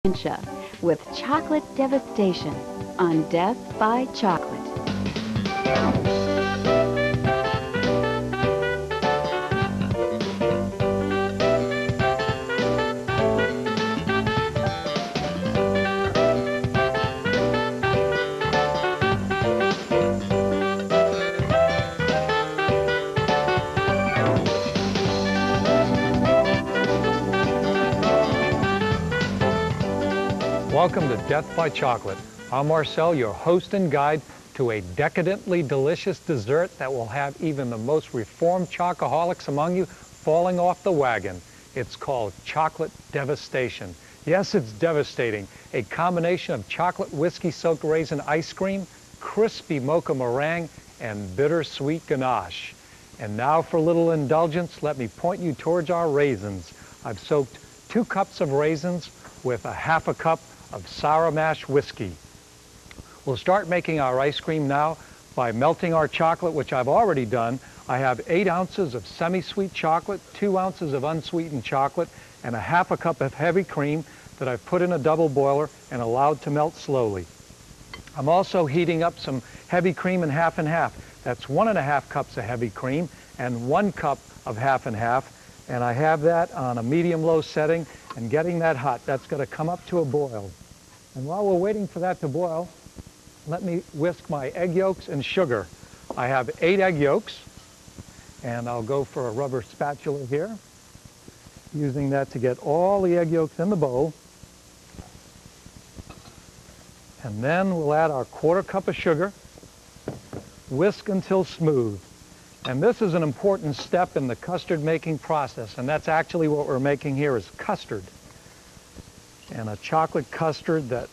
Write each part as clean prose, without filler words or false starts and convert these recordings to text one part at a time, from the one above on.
dementia with chocolate devastation on Death by Chocolate. Welcome to Death by Chocolate. I'm Marcel, your host and guide to a decadently delicious dessert that will have even the most reformed chocoholics among you falling off the wagon. It's called Chocolate Devastation. Yes, it's devastating. A combination of chocolate whiskey soaked raisin ice cream, crispy mocha meringue, and bittersweet ganache. And now for a little indulgence, let me point you towards our raisins. I've soaked 2 cups of raisins with a half a cup of sour mash whiskey. We'll start making our ice cream now by melting our chocolate, which I've already done. I have 8 ounces of semi-sweet chocolate, 2 ounces of unsweetened chocolate, and a half a cup of heavy cream that I've put in a double boiler and allowed to melt slowly. I'm also heating up some heavy cream in half and half. That's 1.5 cups of heavy cream and 1 cup of half and half. And I have that on a medium-low setting and getting that hot. That's going to come up to a boil. And while we're waiting for that to boil, let me whisk my egg yolks and sugar. I have 8 egg yolks, and I'll go for a rubber spatula here, using that to get all the egg yolks in the bowl. And then we'll add our 1/4 cup of sugar, whisk until smooth. And this is an important step in the custard making process, and that's actually what we're making here is custard. And a chocolate custard that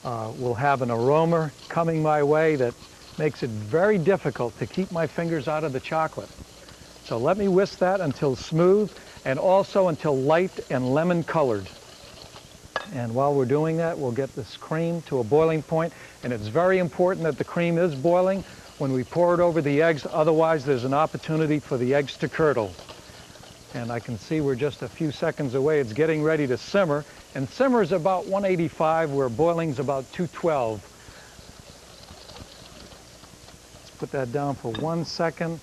will have an aroma coming my way that makes it very difficult to keep my fingers out of the chocolate. So let me whisk that until smooth and also until light and lemon colored. And while we're doing that, we'll get this cream to a boiling point. And it's very important that the cream is boiling when we pour it over the eggs, otherwise there's an opportunity for the eggs to curdle. And I can see we're just a few seconds away. It's getting ready to simmer. And simmer is about 185, where boiling's about 212. Let's put that down for 1 second.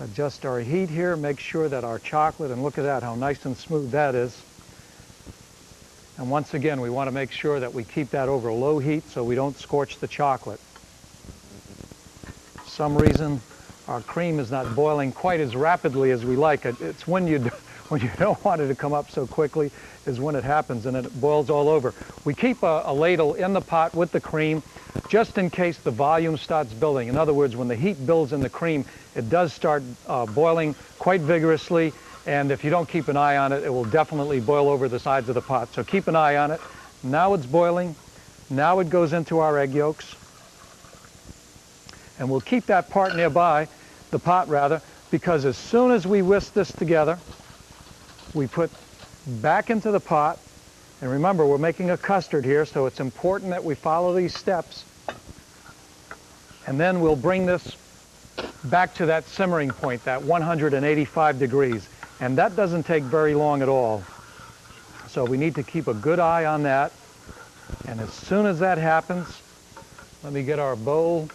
Adjust our heat here, make sure that our chocolate, and look at that, how nice and smooth that is. And once again, we want to make sure that we keep that over low heat so we don't scorch the chocolate. For some reason, our cream is not boiling quite as rapidly as we like it. It's when you don't want it to come up so quickly is when it happens, and it boils all over. We keep a ladle in the pot with the cream just in case the volume starts building. In other words, when the heat builds in the cream, it does start boiling quite vigorously, and if you don't keep an eye on it, it will definitely boil over the sides of the pot. So keep an eye on it. Now it's boiling. Now it goes into our egg yolks. And we'll keep that part nearby, the pot rather, because as soon as we whisk this together, we put back into the pot. And remember, we're making a custard here, so it's important that we follow these steps. And then we'll bring this back to that simmering point, that 185 degrees. And that doesn't take very long at all. So we need to keep a good eye on that. And as soon as that happens, let me get our bowl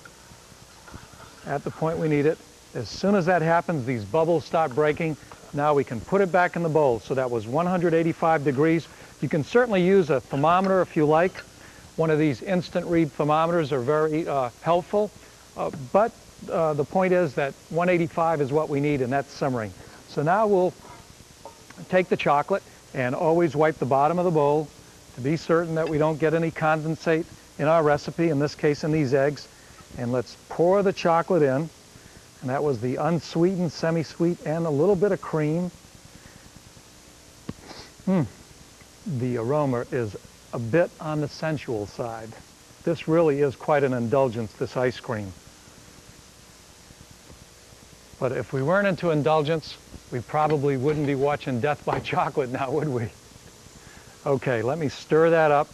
at the point we need it. As soon as that happens, these bubbles start breaking. Now we can put it back in the bowl. So that was 185 degrees. You can certainly use a thermometer if you like. One of these instant read thermometers are very helpful. But the point is that 185 is what we need, and that's simmering. So now we'll take the chocolate and always wipe the bottom of the bowl to be certain that we don't get any condensate in our recipe, in this case in these eggs. And let's pour the chocolate in. And that was the unsweetened, semi-sweet, and a little bit of cream. The aroma is a bit on the sensual side. This really is quite an indulgence, this ice cream. But if we weren't into indulgence, we probably wouldn't be watching Death by Chocolate now, would we? Okay, let me stir that up.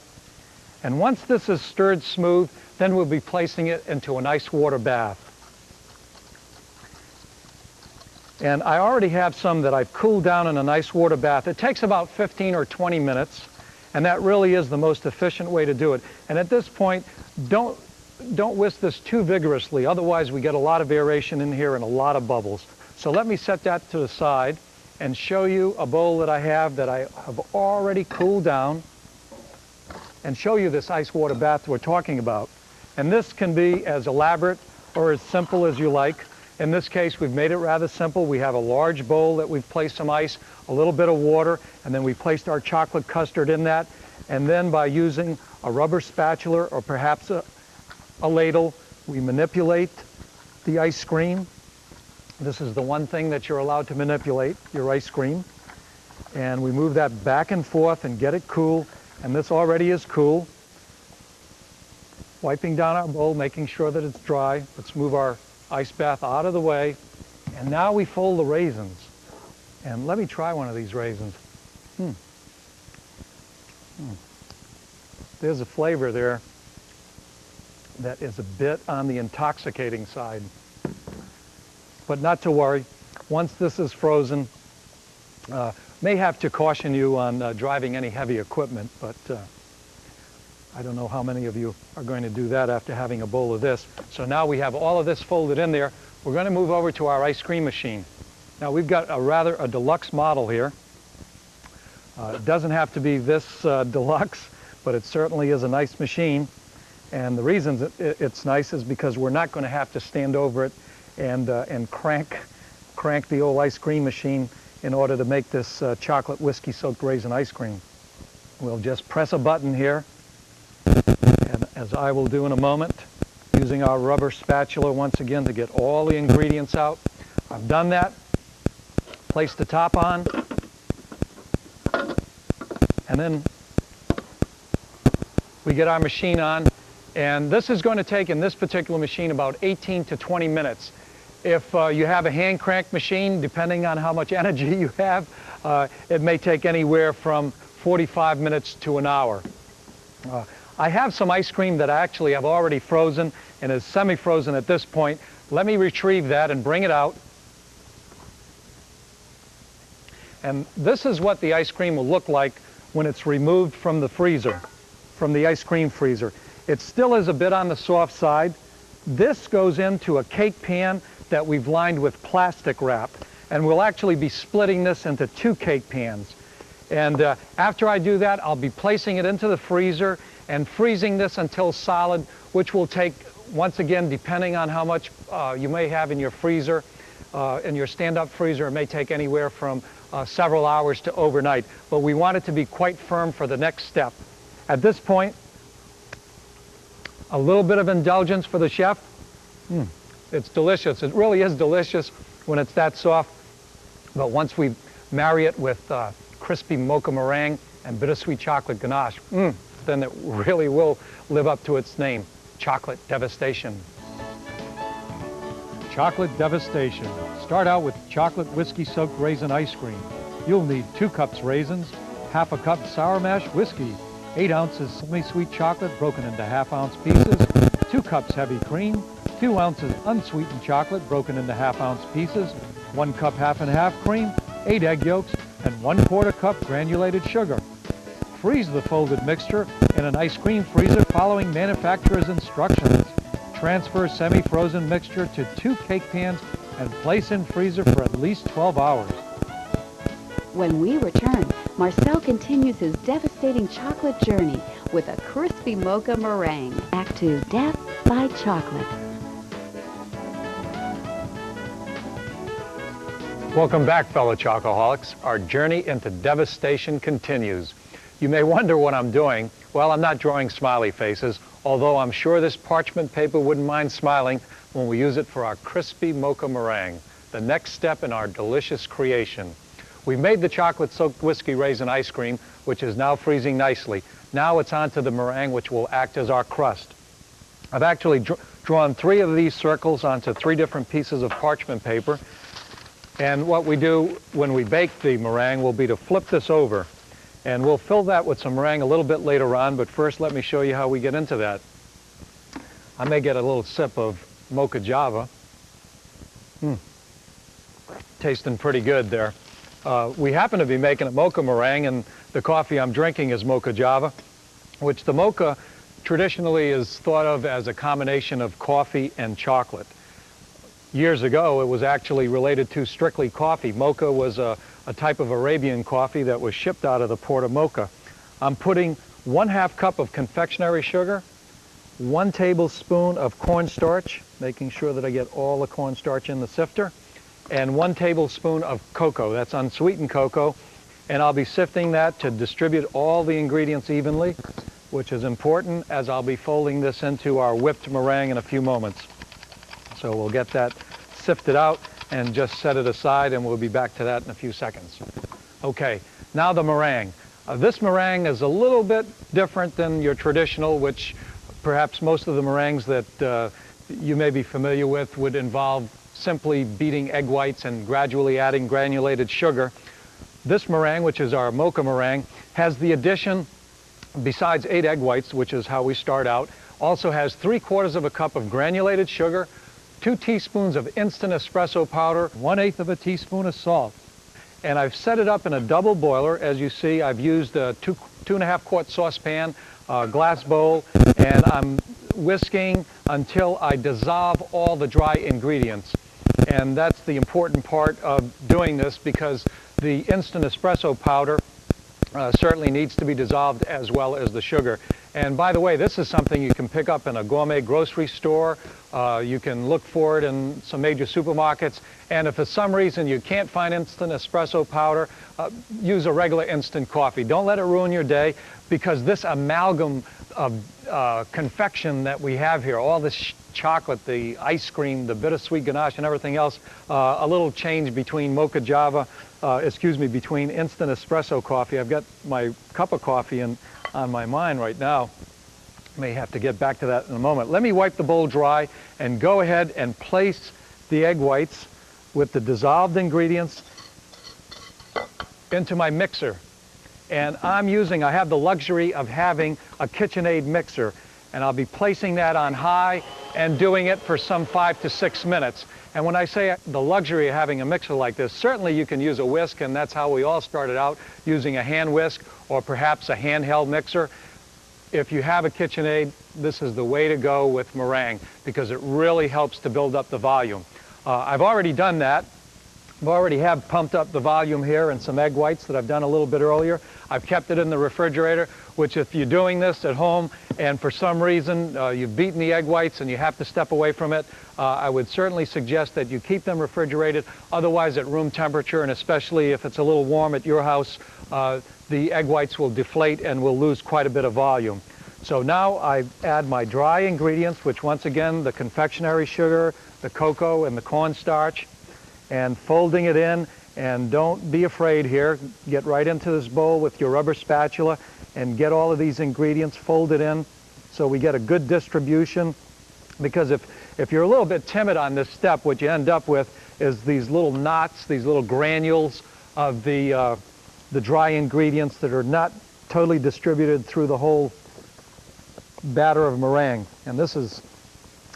And once this is stirred smooth, then we'll be placing it into an ice water bath. And I already have some that I've cooled down in an ice water bath. It takes about 15 or 20 minutes. And that really is the most efficient way to do it. And at this point, don't whisk this too vigorously, otherwise we get a lot of aeration in here and a lot of bubbles. So let me set that to the side and show you a bowl that I have already cooled down, and show you this ice water bath we're talking about. And this can be as elaborate or as simple as you like. In this case, we've made it rather simple. We have a large bowl that we've placed some ice, a little bit of water, and then we placed our chocolate custard in that. And then by using a rubber spatula or perhaps a ladle, we manipulate the ice cream. This is the one thing that you're allowed to manipulate, your ice cream. And we move that back and forth and get it cool. And this already is cool. Wiping down our bowl, making sure that it's dry. Let's move our ice bath out of the way. And now we fold the raisins. And let me try one of these raisins. There's a flavor there that is a bit on the intoxicating side. But not to worry. Once this is frozen, may have to caution you on driving any heavy equipment, but I don't know how many of you are going to do that after having a bowl of this. So now we have all of this folded in there. We're going to move over to our ice cream machine. Now we've got a deluxe model here. It doesn't have to be this deluxe, but it certainly is a nice machine. And the reason it's nice is because we're not going to have to stand over it and crank the old ice cream machine in order to make this chocolate whiskey soaked raisin ice cream. We'll just press a button here, and as I will do in a moment, using our rubber spatula once again to get all the ingredients out. I've done that. Place the top on, and then we get our machine on. And this is going to take, in this particular machine, about 18 to 20 minutes. If you have a hand crank machine, depending on how much energy you have, it may take anywhere from 45 minutes to an hour. I have some ice cream that I actually have already frozen and is semi-frozen at this point. Let me retrieve that and bring it out. And this is what the ice cream will look like when it's removed from the freezer, from the ice cream freezer. It still is a bit on the soft side. This goes into a cake pan that we've lined with plastic wrap. And we'll actually be splitting this into 2 cake pans. And after I do that, I'll be placing it into the freezer and freezing this until solid, which will take, once again, depending on how much you may have in your freezer, in your stand-up freezer, it may take anywhere from several hours to overnight. But we want it to be quite firm for the next step. At this point, a little bit of indulgence for the chef. It's delicious. It really is delicious when it's that soft. But once we marry it with crispy mocha meringue and bittersweet chocolate ganache, then it really will live up to its name, chocolate devastation. Chocolate devastation. Start out with chocolate whiskey soaked raisin ice cream. You'll need 2 cups raisins, half a cup sour mash whiskey, 8 ounces semi-sweet chocolate broken into half-ounce pieces, 2 cups heavy cream, 2 ounces unsweetened chocolate broken into half-ounce pieces, 1 cup half and half cream, 8 egg yolks, and 1/4 cup granulated sugar. Freeze the folded mixture in an ice cream freezer following manufacturer's instructions. Transfer semi-frozen mixture to 2 cake pans and place in freezer for at least 12 hours. When we return, Marcel continues his devastating chocolate journey with a crispy mocha meringue. Back to Death by Chocolate. Welcome back, fellow chocoholics. Our journey into devastation continues. You may wonder what I'm doing. Well, I'm not drawing smiley faces, although I'm sure this parchment paper wouldn't mind smiling when we use it for our crispy mocha meringue, the next step in our delicious creation. We've made the chocolate-soaked whiskey raisin ice cream, which is now freezing nicely. Now it's on to the meringue, which will act as our crust. I've actually drawn 3 of these circles onto 3 different pieces of parchment paper. And what we do when we bake the meringue will be to flip this over. And we'll fill that with some meringue a little bit later on, but first let me show you how we get into that. I may get a little sip of mocha java. Tasting pretty good there. We happen to be making a mocha meringue, and The coffee I'm drinking is Mocha Java, which the mocha traditionally is thought of as a combination of coffee and chocolate. Years ago, it was actually related to strictly coffee. Mocha was a type of Arabian coffee that was shipped out of the port of Mocha. I'm putting 1/2 cup of confectionery sugar, 1 tablespoon of cornstarch, making sure that I get all the cornstarch in the sifter, and 1 tablespoon of cocoa. That's unsweetened cocoa. And I'll be sifting that to distribute all the ingredients evenly, which is important as I'll be folding this into our whipped meringue in a few moments. So we'll get that sifted out and just set it aside, and we'll be back to that in a few seconds. Okay, now the meringue. This meringue is a little bit different than your traditional, which perhaps most of the meringues that you may be familiar with would involve simply beating egg whites and gradually adding granulated sugar. This meringue, which is our mocha meringue, has the addition, besides 8 egg whites, which is how we start out, also has 3/4 of a cup of granulated sugar, 2 teaspoons of instant espresso powder, 1/8 of a teaspoon of salt. And I've set it up in a double boiler. As you see, I've used a 2.5 quart saucepan, glass bowl, and I'm whisking until I dissolve all the dry ingredients. And that's the important part of doing this, because the instant espresso powder certainly needs to be dissolved, as well as the sugar. And by the way, this is something you can pick up in a gourmet grocery store. You can look for it in some major supermarkets. And if for some reason you can't find instant espresso powder, use a regular instant coffee. Don't let it ruin your day, because this amalgam of confection that we have here, all this chocolate, the ice cream, the bittersweet ganache, and everything else, a little change between Mocha Java, between instant espresso coffee. I've got my cup of coffee on my mind right now. May have to get back to that in a moment. Let me wipe the bowl dry and go ahead and place the egg whites with the dissolved ingredients into my mixer. And I have the luxury of having a KitchenAid mixer, and I'll be placing that on high and doing it for some 5 to 6 minutes. And when I say the luxury of having a mixer like this, certainly you can use a whisk, and that's how we all started out, using a hand whisk or perhaps a handheld mixer. If you have a KitchenAid, this is the way to go with meringue, because it really helps to build up the volume. I've already done that. I already have pumped up the volume here in some egg whites that I've done a little bit earlier. I've kept it in the refrigerator, which if you're doing this at home and for some reason you've beaten the egg whites and you have to step away from it, I would certainly suggest that you keep them refrigerated, otherwise at room temperature, and especially if it's a little warm at your house, the egg whites will deflate and will lose quite a bit of volume. So now I add my dry ingredients, which once again, the confectionery sugar, the cocoa, and the cornstarch, and folding it in. And don't be afraid here. Get right into this bowl with your rubber spatula and get all of these ingredients folded in so we get a good distribution. Because if you're a little bit timid on this step, what you end up with is these little knots, these little granules of the dry ingredients that are not totally distributed through the whole batter of meringue. And this is,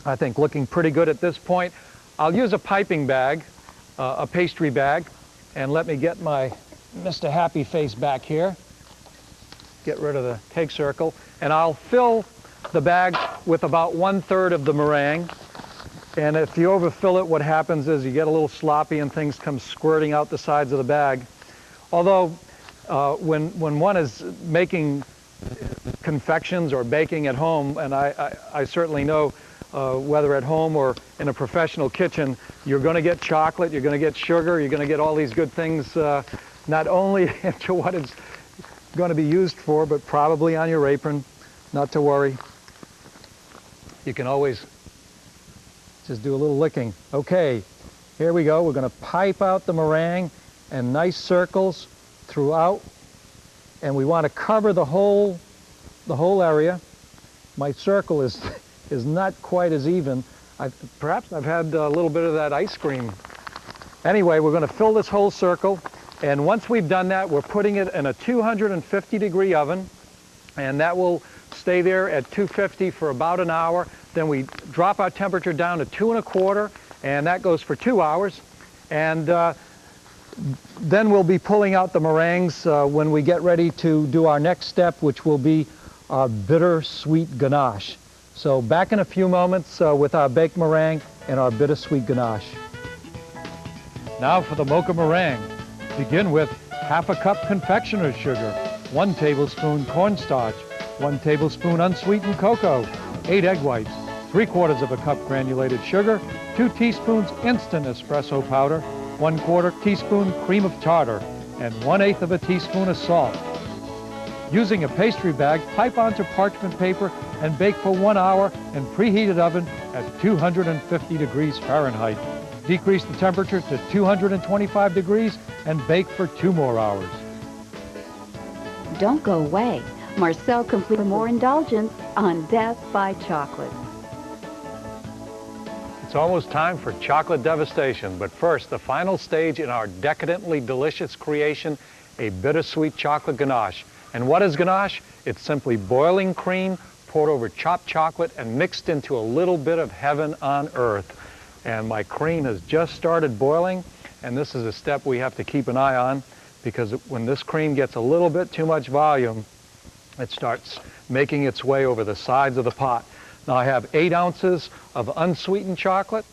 I think, looking pretty good at this point. I'll use a piping bag, a pastry bag, and let me get my Mr. Happy Face back here. Get rid of the cake circle. And I'll fill the bag with about 1/3 of the meringue. And if you overfill it, what happens is you get a little sloppy and things come squirting out the sides of the bag. Although when one is making confections or baking at home, and I certainly know whether at home or in a professional kitchen, you're going to get chocolate, you're going to get sugar, you're going to get all these good things, not only into what it's going to be used for, but probably on your apron. Not to worry. You can always just do a little licking. Okay, here we go. We're going to pipe out the meringue in nice circles throughout, and we want to cover the whole area. My circle is not quite as even. Perhaps I've had a little bit of that ice cream. Anyway, we're going to fill this whole circle, and once we've done that, we're putting it in a 250-degree oven, and that will stay there at 250 for about an hour. Then we drop our temperature down to 2 1/4, and that goes for 2 hours. And Then we'll be pulling out the meringues when we get ready to do our next step, which will be our bittersweet ganache. So back in a few moments with our baked meringue and our bittersweet ganache. Now for the mocha meringue. Begin with half a cup confectioner's sugar, 1 tablespoon cornstarch, 1 tablespoon unsweetened cocoa, 8 egg whites, 3/4 of a cup granulated sugar, 2 teaspoons instant espresso powder, 1/4 teaspoon cream of tartar, and 1/8 of a teaspoon of salt. Using a pastry bag, pipe onto parchment paper and bake for 1 hour in preheated oven at 250 degrees Fahrenheit. Decrease the temperature to 225 degrees and bake for 2 more hours. Don't go away. Marcel completes more indulgence on Death by Chocolate. It's almost time for chocolate devastation, but first, the final stage in our decadently delicious creation, a bittersweet chocolate ganache. And what is ganache? It's simply boiling cream poured over chopped chocolate and mixed into a little bit of heaven on earth. And my cream has just started boiling, and this is a step we have to keep an eye on, because when this cream gets a little bit too much volume, it starts making its way over the sides of the pot. Now I have 8 ounces of unsweetened chocolate.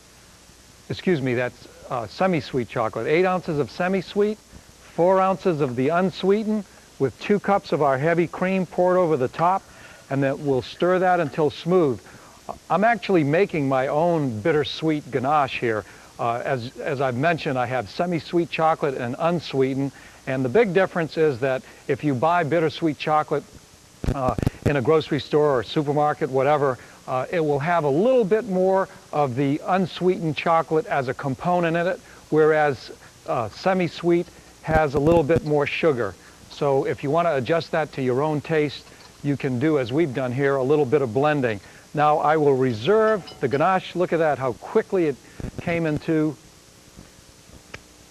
Excuse me, that's semi-sweet chocolate. 8 ounces of semi-sweet, 4 ounces of the unsweetened, with 2 cups of our heavy cream poured over the top, and then we'll stir that until smooth. I'm actually making my own bittersweet ganache here. As I've mentioned, I have semi-sweet chocolate and unsweetened, and the big difference is that if you buy bittersweet chocolate in a grocery store or supermarket, whatever, it will have a little bit more of the unsweetened chocolate as a component in it, whereas semi-sweet has a little bit more sugar. So if you want to adjust that to your own taste, you can do, as we've done here, a little bit of blending. Now I will reserve the ganache. Look at that, how quickly it came into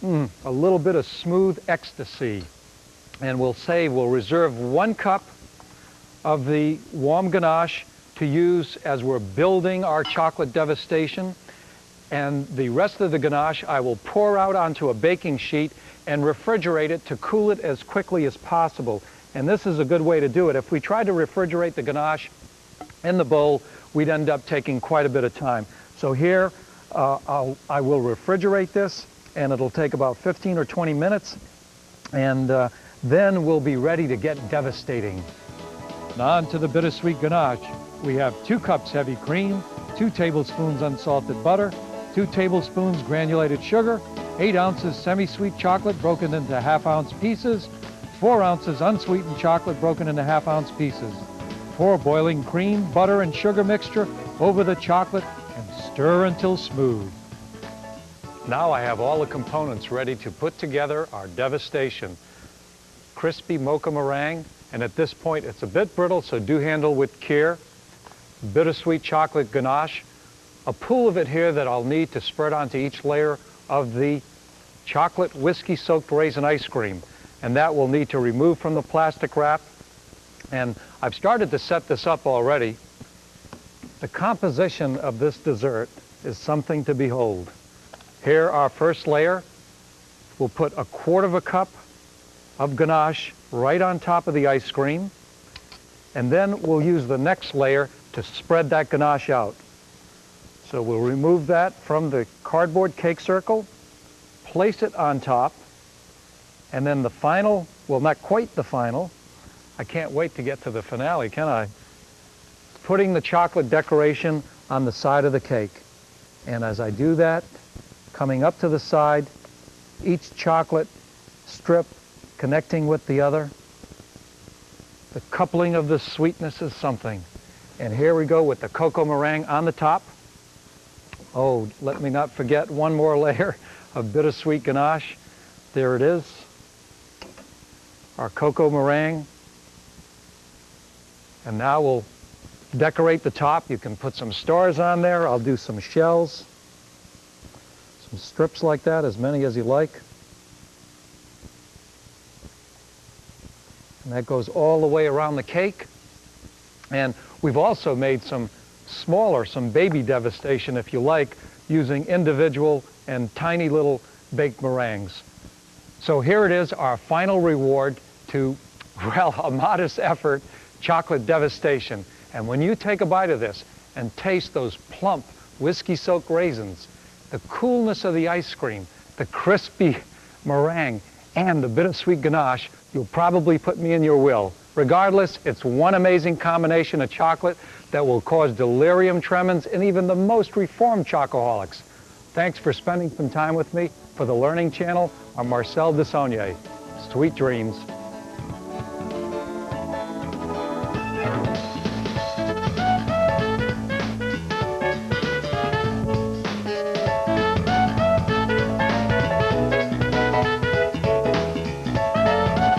a little bit of smooth ecstasy. And we'll reserve 1 cup of the warm ganache to use as we're building our chocolate devastation. And the rest of the ganache I will pour out onto a baking sheet and refrigerate it to cool it as quickly as possible. And this is a good way to do it. If we tried to refrigerate the ganache in the bowl, we'd end up taking quite a bit of time. So here, I will refrigerate this, and it'll take about 15 or 20 minutes, and then we'll be ready to get devastating. Now on to the bittersweet ganache. We have 2 cups heavy cream, 2 tablespoons unsalted butter, 2 tablespoons granulated sugar, 8 ounces semi-sweet chocolate broken into half-ounce pieces, 4 ounces unsweetened chocolate broken into half-ounce pieces. Pour boiling cream, butter, and sugar mixture over the chocolate and stir until smooth. Now I have all the components ready to put together our devastation. Crispy mocha meringue, and at this point it's a bit brittle, so do handle with care. Bittersweet chocolate ganache, a pool of it here that I'll need to spread onto each layer of the chocolate whiskey-soaked raisin ice cream, and that we'll need to remove from the plastic wrap. And I've started to set this up already. The composition of this dessert is something to behold. Here, our first layer, we'll put 1/4 cup of ganache right on top of the ice cream, and then we'll use the next layer to spread that ganache out. So we'll remove that from the cardboard cake circle, place it on top, and then the final, well, not quite the final, I can't wait to get to the finale, can I? Putting the chocolate decoration on the side of the cake. And as I do that, coming up to the side, each chocolate strip connecting with the other. The coupling of the sweetness is something. And here we go with the cocoa meringue on the top. Oh, let me not forget one more layer of bittersweet ganache. There it is. Our cocoa meringue. And now we'll decorate the top. You can put some stars on there. I'll do some shells. Some strips like that, as many as you like. And that goes all the way around the cake. And we've also made some smaller, some baby devastation, if you like, using individual and tiny little baked meringues. So here it is, our final reward to, well, a modest effort, chocolate devastation. And when you take a bite of this and taste those plump, whiskey-soaked raisins, the coolness of the ice cream, the crispy meringue, and the bittersweet ganache, you'll probably put me in your will. Regardless, it's one amazing combination of chocolate that will cause delirium tremens in even the most reformed chocoholics. Thanks for spending some time with me. For the Learning Channel, I'm Marcel Desaulniers. Sweet dreams.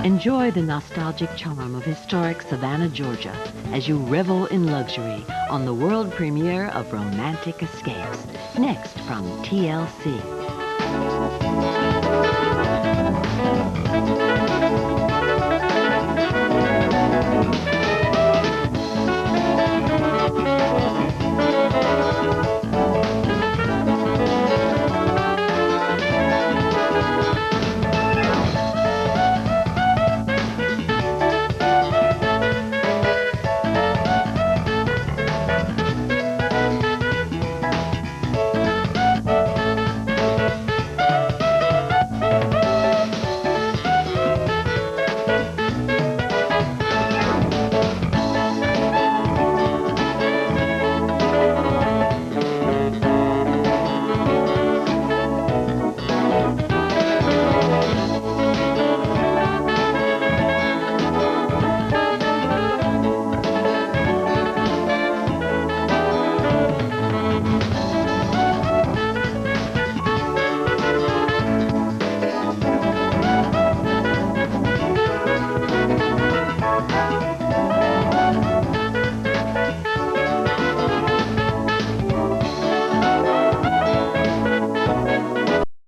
Enjoy the nostalgic charm of historic Savannah, Georgia, as you revel in luxury on the world premiere of Romantic Escapes, next from TLC.